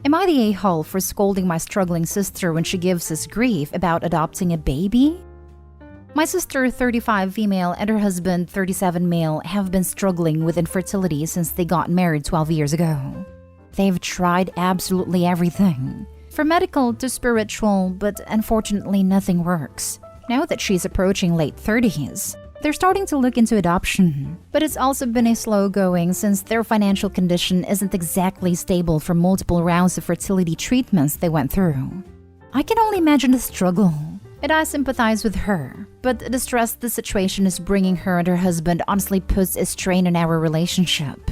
Am I the a-hole for scolding my struggling sister when she gives us grief about adopting a baby? My sister, 35 female, and her husband, 37 male, have been struggling with infertility since they got married 12 years ago. They've tried absolutely everything, from medical to spiritual, but unfortunately nothing works. Now that she's approaching late 30s, they're starting to look into adoption, but it's also been a slow going since their financial condition isn't exactly stable from multiple rounds of fertility treatments they went through. I can only imagine the struggle, and I sympathize with her, but the stress the situation is bringing her and her husband honestly puts a strain on our relationship.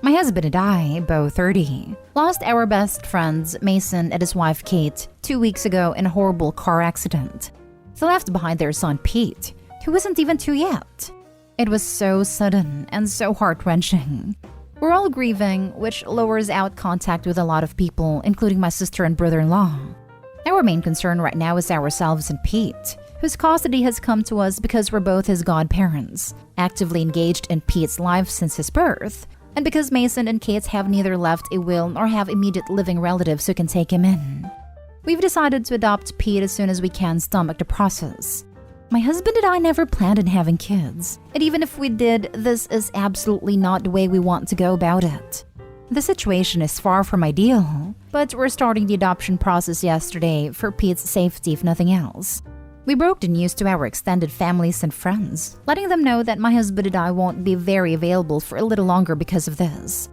My husband and I, both 30, lost our best friends, Mason and his wife Kate, 2 weeks ago in a horrible car accident. They left behind their son Pete, who isn't even 2 yet. It was so sudden and so heart-wrenching. We're all grieving, which lowers out contact with a lot of people, including my sister and brother-in-law. Our main concern right now is ourselves and Pete, whose custody has come to us because we're both his godparents, actively engaged in Pete's life since his birth, and because Mason and Kate have neither left a will nor have immediate living relatives who can take him in. We've decided to adopt Pete as soon as we can stomach the process. My husband and I never planned on having kids, and even if we did, this is absolutely not the way we want to go about it. The situation is far from ideal, but we're starting the adoption process yesterday for Pete's safety if nothing else. We broke the news to our extended families and friends, letting them know that my husband and I won't be very available for a little longer because of this.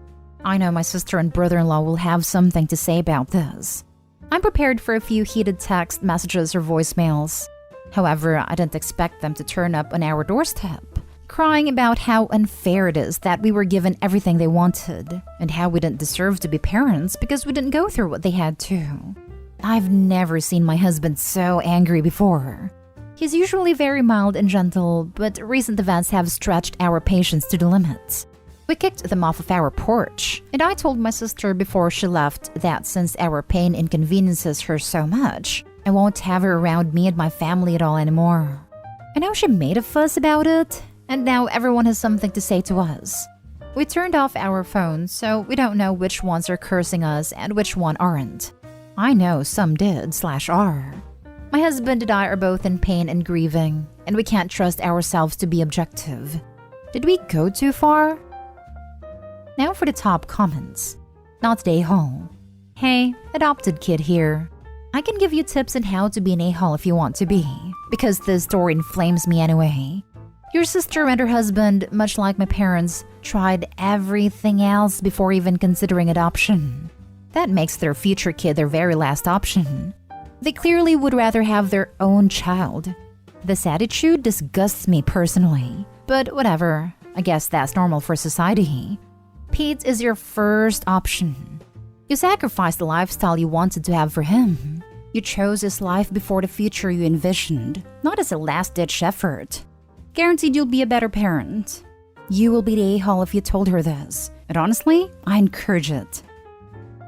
I know my sister and brother-in-law will have something to say about this. I'm prepared for a few heated text messages or voicemails. However, I didn't expect them to turn up on our doorstep, crying about how unfair it is that we were given everything they wanted, and how we didn't deserve to be parents because we didn't go through what they had to. I've never seen my husband so angry before. He's usually very mild and gentle, but recent events have stretched our patience to the limits. We kicked them off of our porch, and I told my sister before she left that since our pain inconveniences her so much, I won't have her around me and my family at all anymore. I know she made a fuss about it, and now everyone has something to say to us. We turned off our phones, so we don't know which ones are cursing us and which one aren't. I know some did/are. My husband and I are both in pain and grieving, and we can't trust ourselves to be objective. Did we go too far? Now for the top comments. Not the a-hole. Hey, adopted kid here. I can give you tips on how to be an a-hole if you want to be, because this story inflames me anyway. Your sister and her husband, much like my parents, tried everything else before even considering adoption. That makes their future kid their very last option. They clearly would rather have their own child. This attitude disgusts me personally, but whatever, I guess that's normal for society. Pete is your first option. You sacrificed the lifestyle you wanted to have for him. You chose his life before the future you envisioned, not as a last-ditch effort. Guaranteed you'll be a better parent. You will be the a-hole if you told her this, and honestly, I encourage it.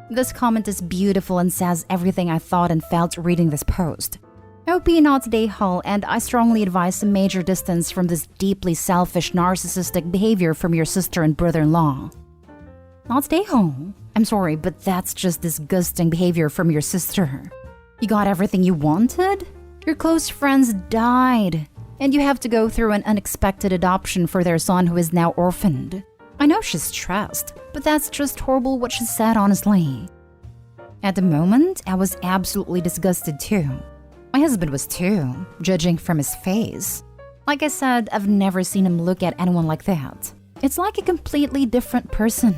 This comment is beautiful and says everything I thought and felt reading this post. I hope you're not the a-hole, and I strongly advise some major distance from this deeply selfish, narcissistic behavior from your sister and brother-in-law. Not the a-hole. I'm sorry, but that's just disgusting behavior from your sister. You got everything you wanted? Your close friends died, and you have to go through an unexpected adoption for their son who is now orphaned. I know she's stressed, but that's just horrible what she said, honestly. At the moment, I was absolutely disgusted too. My husband was too, judging from his face. Like I said, I've never seen him look at anyone like that. It's like a completely different person.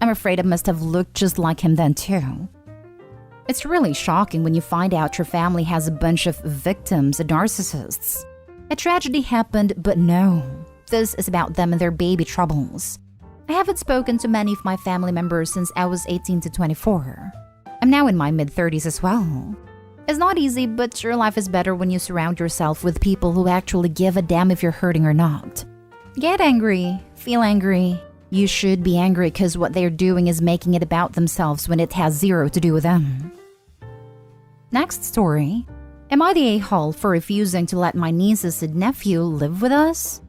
I'm afraid I must have looked just like him then too. It's really shocking when you find out your family has a bunch of victims and narcissists. A tragedy happened, but no. This is about them and their baby troubles. I haven't spoken to many of my family members since I was 18 to 24. I'm now in my mid-30s as well. It's not easy, but your life is better when you surround yourself with people who actually give a damn if you're hurting or not. Get angry, feel angry. You should be angry because what they're doing is making it about themselves when it has zero to do with them. Next story. Am I the a-hole for refusing to let my nieces and nephew live with us?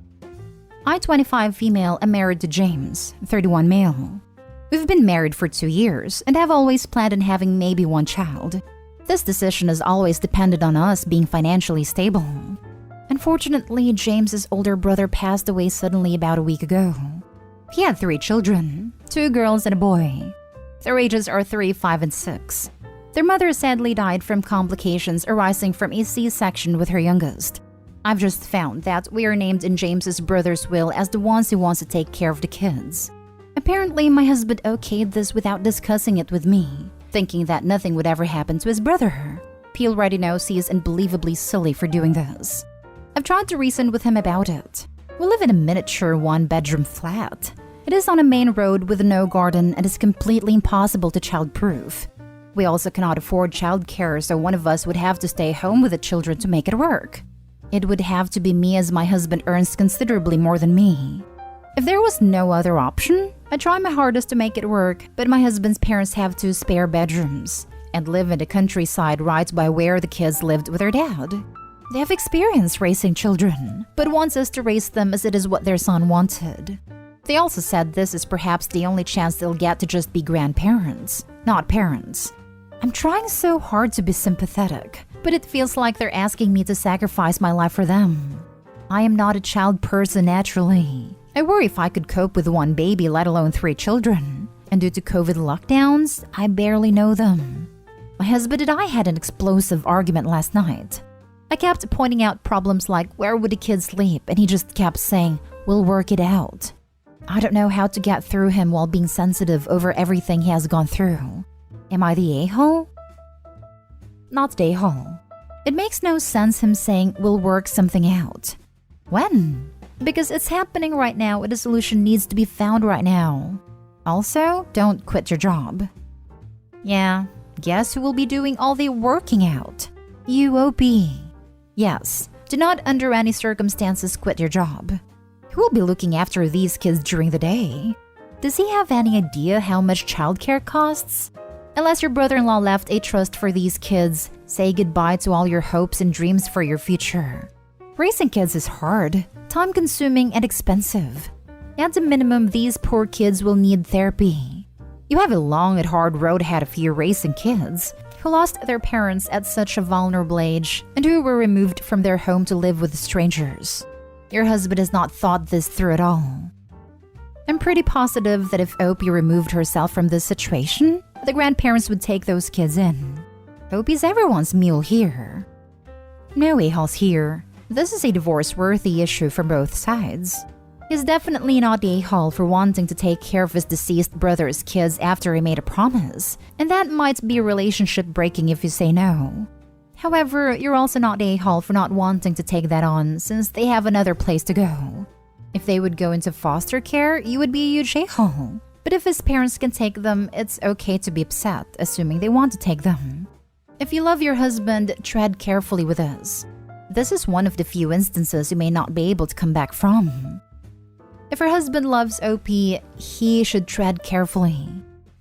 I, 25 female, am married to James, 31 male. We've been married for 2 years and have always planned on having maybe one child. This decision has always depended on us being financially stable. Unfortunately, James's older brother passed away suddenly about a week ago. He had 3 children, 2 girls and a boy. Their ages are 3, 5, and 6. Their mother sadly died from complications arising from a C-section with her youngest. I've just found that we are named in James's brother's will as the ones who wants to take care of the kids. Apparently, my husband okayed this without discussing it with me, thinking that nothing would ever happen to his brother. He already knows he is unbelievably silly for doing this. I've tried to reason with him about it. We live in a miniature 1-bedroom flat. It is on a main road with no garden and is completely impossible to childproof. We also cannot afford childcare, so one of us would have to stay home with the children to make it work. It would have to be me, as my husband earns considerably more than me. If there was no other option, I try my hardest to make it work, but my husband's parents have 2 spare bedrooms and live in the countryside right by where the kids lived with their dad. They have experience raising children, but wants us to raise them as it is what their son wanted. They also said this is perhaps the only chance they'll get to just be grandparents, not parents. I'm trying so hard to be sympathetic, but it feels like they're asking me to sacrifice my life for them. I am not a child person naturally. I worry if I could cope with 1 baby, let alone 3 children. And due to COVID lockdowns, I barely know them. My husband and I had an explosive argument last night. I kept pointing out problems like where would the kids sleep, and he just kept saying, "We'll work it out." I don't know how to get through him while being sensitive over everything he has gone through. Am I the a-hole? Not the a-hole. It makes no sense him saying we'll work something out. When? Because it's happening right now and a solution needs to be found right now. Also, don't quit your job. Yeah, guess who will be doing all the working out? UOB. Yes, do not under any circumstances quit your job. Who will be looking after these kids during the day? Does he have any idea how much childcare costs? Unless your brother-in-law left a trust for these kids, say goodbye to all your hopes and dreams for your future. Raising kids is hard, time-consuming, and expensive. At the minimum, these poor kids will need therapy. You have a long and hard road ahead of you raising kids who lost their parents at such a vulnerable age and who were removed from their home to live with strangers. Your husband has not thought this through at all. I'm pretty positive that if Opie removed herself from this situation, the grandparents would take those kids in. Opie's everyone's mule here. No a-holes here. This is a divorce-worthy issue from both sides. He's definitely not the a-hole for wanting to take care of his deceased brother's kids after he made a promise, and that might be relationship breaking if you say no. However, you're also not the a-hole for not wanting to take that on since they have another place to go. If they would go into foster care, you would be a huge a-hole. But if his parents can take them, it's okay to be upset, assuming they want to take them. If you love your husband, tread carefully with this. This is one of the few instances you may not be able to come back from. If her husband loves OP, he should tread carefully.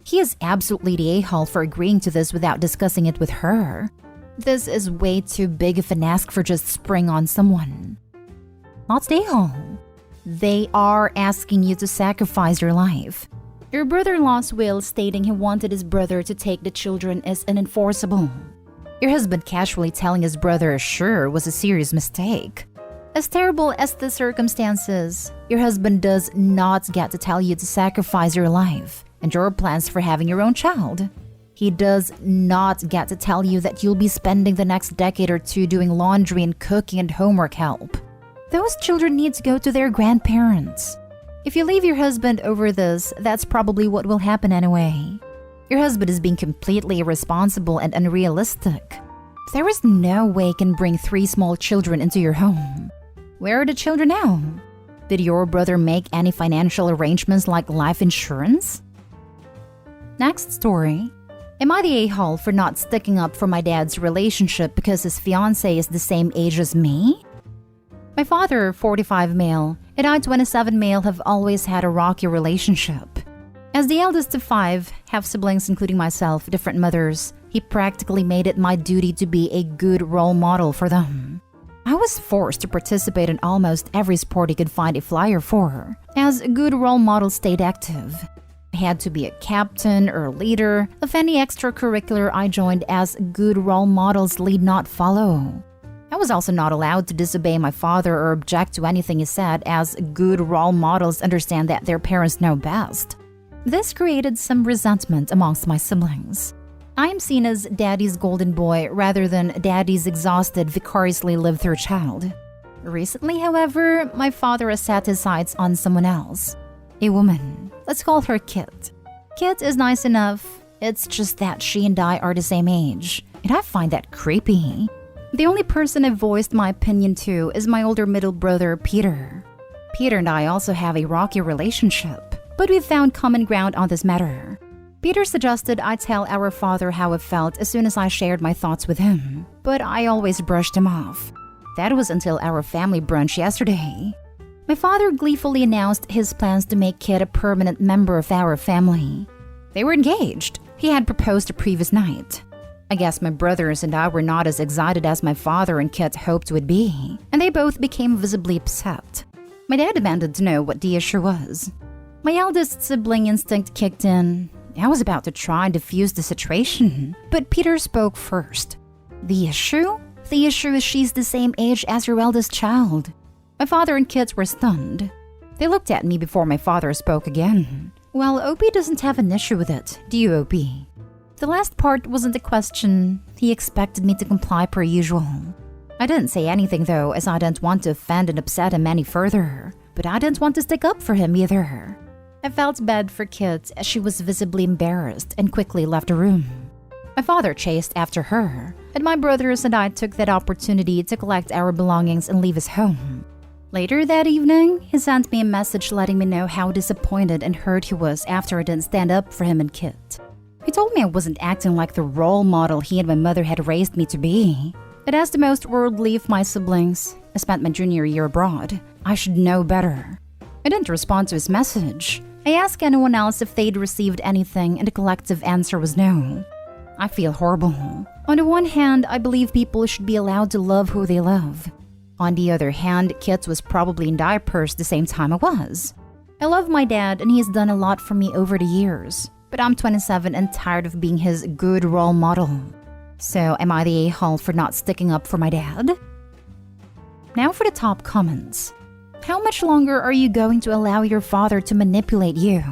He is absolutely the a-hole for agreeing to this without discussing it with her. This is way too big of an ask for just spring on someone. Not the a-hole. They are asking you to sacrifice your life. Your brother-in-law's will stating he wanted his brother to take the children is unenforceable. Your husband casually telling his brother sure was a serious mistake. As terrible as the circumstances, your husband does not get to tell you to sacrifice your life and your plans for having your own child. He does not get to tell you that you'll be spending the next decade or 2 doing laundry and cooking and homework help. Those children need to go to their grandparents. If you leave your husband over this, that's probably what will happen anyway. Your husband is being completely irresponsible and unrealistic. There is no way you can bring 3 small children into your home. Where are the children now? Did your brother make any financial arrangements like life insurance? Next story. Am I the a-hole for not sticking up for my dad's relationship because his fiancé is the same age as me? My father, 45 male, and I, 27 male, have always had a rocky relationship. As the eldest of 5, have siblings including myself, different mothers, he practically made it my duty to be a good role model for them. I was forced to participate in almost every sport he could find a flyer for, as a good role model stayed active. I had to be a captain or leader of any extracurricular I joined, as good role models lead not follow. I was also not allowed to disobey my father or object to anything he said, as good role models understand that their parents know best. This created some resentment amongst my siblings. I am seen as daddy's golden boy rather than daddy's exhausted, vicariously lived through child. Recently, however, my father has set his sights on someone else. A woman. Let's call her Kit. Kit is nice enough. It's just that she and I are the same age, and I find that creepy. The only person I've voiced my opinion to is my older middle brother, Peter. Peter and I also have a rocky relationship, but we've found common ground on this matter. Peter suggested I tell our father how I felt as soon as I shared my thoughts with him, but I always brushed him off. That was until our family brunch yesterday. My father gleefully announced his plans to make Kit a permanent member of our family. They were engaged. He had proposed the previous night. I guess my brothers and I were not as excited as my father and Kit hoped would be, and they both became visibly upset. My dad demanded to know what the issue was. My eldest sibling instinct kicked in. I was about to try and defuse the situation, but Peter spoke first. The issue? The issue is she's the same age as your eldest child. My father and Kit were stunned. They looked at me before my father spoke again. Well, Opie doesn't have an issue with it, do you, Opie? The last part wasn't a question. He expected me to comply per usual. I didn't say anything though, as I didn't want to offend and upset him any further, but I didn't want to stick up for him either. I felt bad for Kit, as she was visibly embarrassed and quickly left the room. My father chased after her, and my brothers and I took that opportunity to collect our belongings and leave his home. Later that evening, he sent me a message letting me know how disappointed and hurt he was after I didn't stand up for him and Kit. He told me I wasn't acting like the role model he and my mother had raised me to be. That as the most worldly of my siblings, I spent my junior year abroad. I should know better. I didn't respond to his message. I asked anyone else if they'd received anything, and the collective answer was no. I feel horrible. On the one hand, I believe people should be allowed to love who they love. On the other hand, Kit was probably in diapers the same time I was. I love my dad, and he has done a lot for me over the years. But I'm 27 and tired of being his good role model. So am I the a-hole for not sticking up for my dad? Now for the top comments. How much longer are you going to allow your father to manipulate you?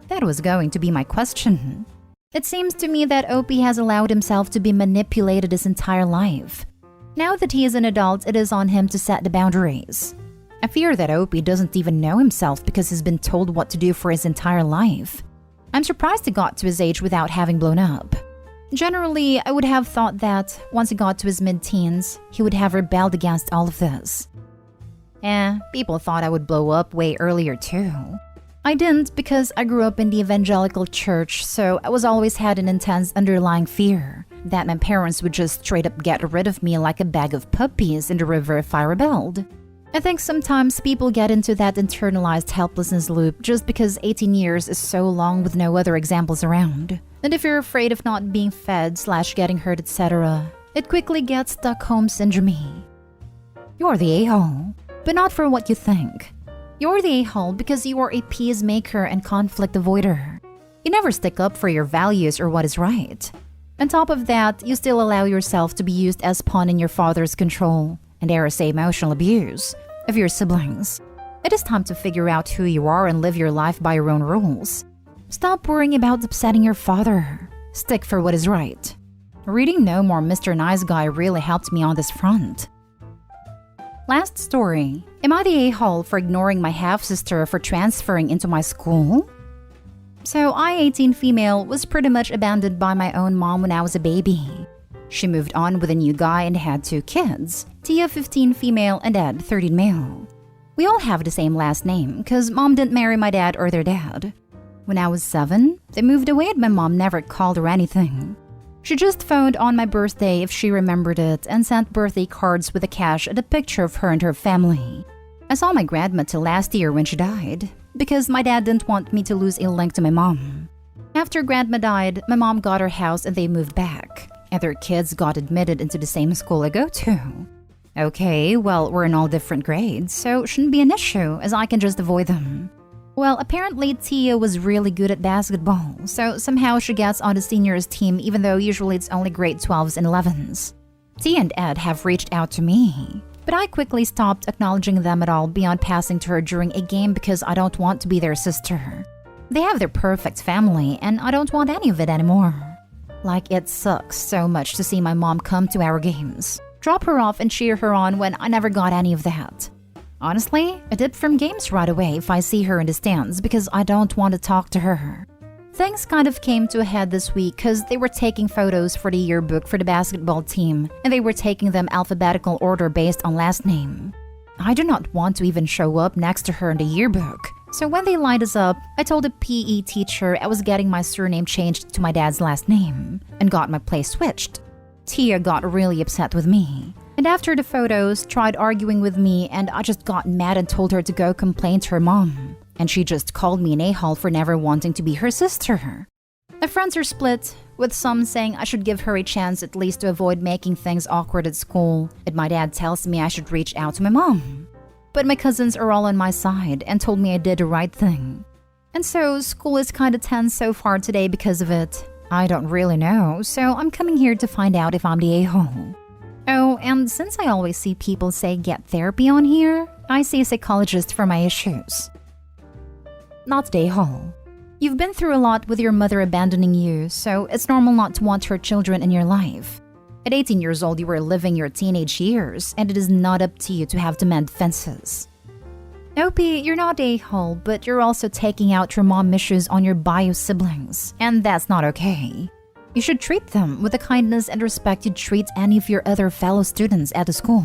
That was going to be my question. It seems to me that Opie has allowed himself to be manipulated his entire life. Now that he is an adult, it is on him to set the boundaries. I fear that Opie doesn't even know himself because he's been told what to do for his entire life. I'm surprised he got to his age without having blown up. Generally, I would have thought that once he got to his mid-teens, he would have rebelled against all of this. People thought I would blow up way earlier too. I didn't because I grew up in the evangelical church, so I was always had an intense underlying fear that my parents would just straight up get rid of me like a bag of puppies in the river if I rebelled. I think sometimes people get into that internalized helplessness loop just because 18 years is so long with no other examples around. And if you're afraid of not being fed / getting hurt, etc., it quickly gets Stockholm syndrome. You're the a-hole, but not for what you think. You're the a-hole because you are a peacemaker and conflict avoider. You never stick up for your values or what is right. On top of that, you still allow yourself to be used as pawn in your father's control and dare I say emotional abuse of your siblings. It is time to figure out who you are and live your life by your own rules. Stop worrying about upsetting your father. Stick for what is right. Reading No More Mr. Nice Guy really helped me on this front. Last story. Am I the a-hole for ignoring my half-sister for transferring into my school? So I, 18 female, was pretty much abandoned by my own mom when I was a baby. She moved on with a new guy and had 2 kids, Tia 15 female and Ed 13 male. We all have the same last name because mom didn't marry my dad or their dad. When I was 7, they moved away and my mom never called or anything. She just phoned on my birthday if she remembered it and sent birthday cards with a cash and a picture of her and her family. I saw my grandma till last year when she died because my dad didn't want me to lose a link to my mom. After grandma died, my mom got her house and they moved back. And their kids got admitted into the same school I go to. Okay, well, we're in all different grades, so shouldn't be an issue as I can just avoid them. Well, apparently Tia was really good at basketball, so somehow she gets on the seniors team even though usually it's only grade 12s and 11s. Tia and Ed have reached out to me, but I quickly stopped acknowledging them at all beyond passing to her during a game because I don't want to be their sister. They have their perfect family and I don't want any of it anymore. Like, it sucks so much to see my mom come to our games, drop her off and cheer her on when I never got any of that. Honestly, I dip from games right away if I see her in the stands because I don't want to talk to her. Things kind of came to a head this week because they were taking photos for the yearbook for the basketball team and they were taking them alphabetical order based on last name. I do not want to even show up next to her in the yearbook. So when they lined us up, I told the PE teacher I was getting my surname changed to my dad's last name and got my place switched. Tia got really upset with me. And after the photos, tried arguing with me and I just got mad and told her to go complain to her mom. And she just called me an a-hole for never wanting to be her sister. The friends are split, with some saying I should give her a chance at least to avoid making things awkward at school, and my dad tells me I should reach out to my mom. But my cousins are all on my side and told me I did the right thing. And so school is kinda tense so far today because of it. I don't really know, so I'm coming here to find out if I'm the a-hole. Oh, and since I always see people say get therapy on here, I see a psychologist for my issues. Not the a-hole. You've been through a lot with your mother abandoning you, so it's normal not to want her children in your life. At 18 years old, you were living your teenage years, and it is not up to you to have to mend fences. Opie, you're not the a-hole, but you're also taking out your mom issues on your bio siblings, and that's not okay. You should treat them with the kindness and respect you'd treat any of your other fellow students at the school.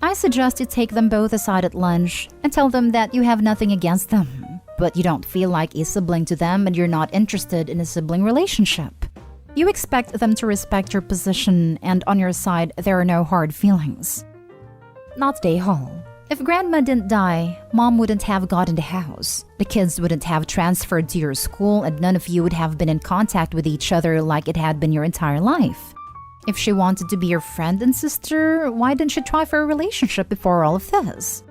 I suggest you take them both aside at lunch and tell them that you have nothing against them, but you don't feel like a sibling to them and you're not interested in a sibling relationship. You expect them to respect your position, and on your side, there are no hard feelings. Not the a-hole. If grandma didn't die, mom wouldn't have gotten the house. The kids wouldn't have transferred to your school and none of you would have been in contact with each other like it had been your entire life. If she wanted to be your friend and sister, why didn't she try for a relationship before all of this?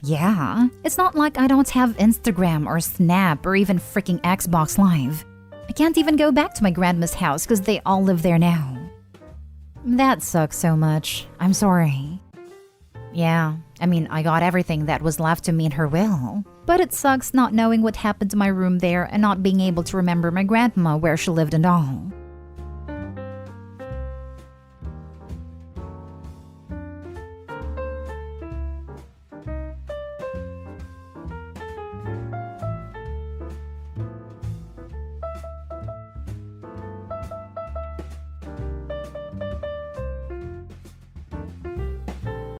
Yeah, it's not like I don't have Instagram or Snap or even freaking Xbox Live. I can't even go back to my grandma's house because they all live there now. That sucks so much. I'm sorry. Yeah, I mean, I got everything that was left to me in her will. But it sucks not knowing what happened to my room there and not being able to remember my grandma where she lived and all.